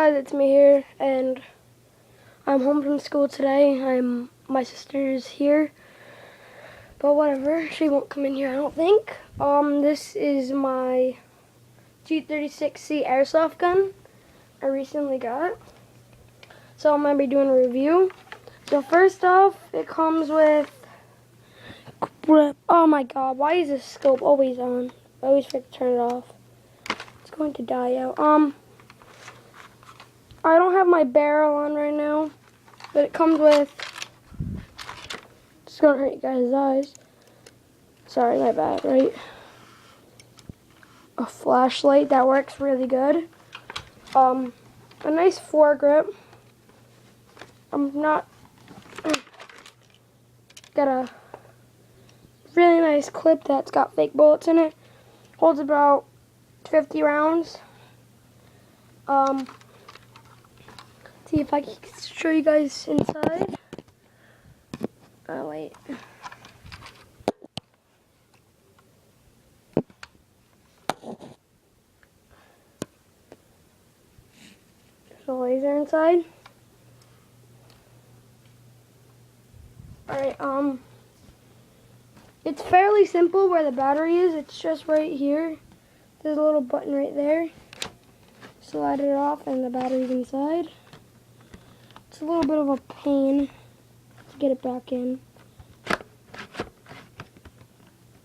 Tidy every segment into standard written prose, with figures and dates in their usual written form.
guys, it's me here, and I'm home from school today. My sister's here, but whatever, she won't come in here, I don't think. This is my g36c airsoft gun I recently got, so I'm gonna be doing a review. So first off, it comes with, oh my god, why is this scope always on? I always forget to turn it off. It's going to die out. I don't have my barrel on right now, but it comes with, it's gonna hurt you guys' eyes. Sorry, my bad, right? A flashlight that works really good. A nice foregrip. Got a really nice clip that's got fake bullets in it. Holds about 50 rounds. See if I can show you guys inside. Oh wait. There's a laser inside. Alright, it's fairly simple where the battery is. It's just right here. There's a little button right there. Slide it off and the battery's inside. It's a little bit of a pain to get it back in.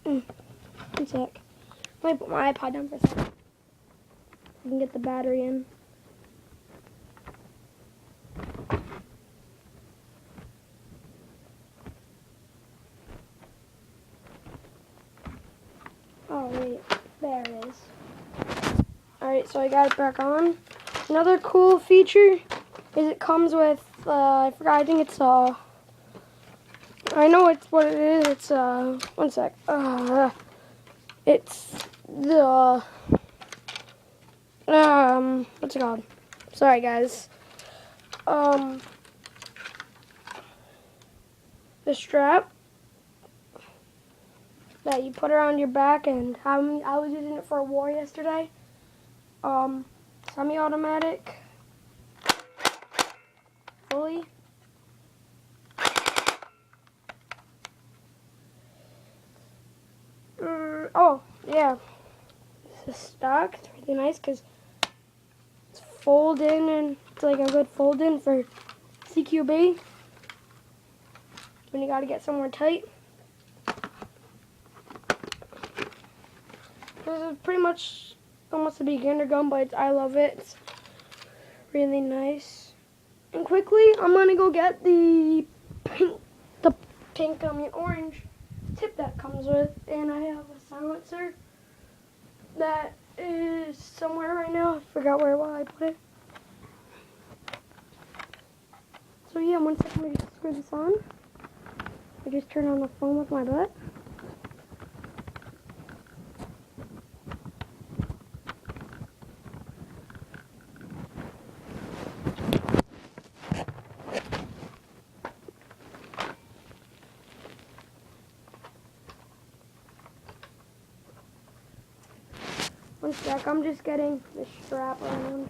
One sec. Let me put my iPod down for a second. I can get the battery in. Oh wait, there it is. Alright, so I got it back on. Another cool feature is it comes with, I forgot, I think it's, I know it's what it is, it's, one sec, it's the, what's it called? Sorry guys. The strap that you put around your back, and I was using it for a war yesterday. Semi-automatic, fully. Oh yeah, this is stock. It's really nice because it's fold in, and it's like a good fold in for CQB when you got to get somewhere tight. This is pretty much almost a beginner gun, but I love it. It's really nice. And quickly, I'm gonna go get the orange tip that comes with, and I have a silencer that is somewhere right now. I forgot where I put it. So yeah, one second, we just screw this on. I just turn on the phone with my butt. One sec, I'm just getting the strap around.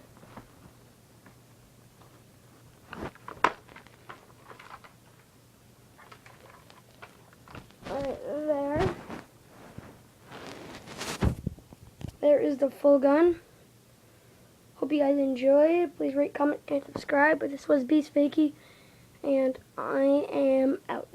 Alright, there is the full gun. Hope you guys enjoy it. Please rate, comment, and subscribe. But this was Beast Fakey, and I am out.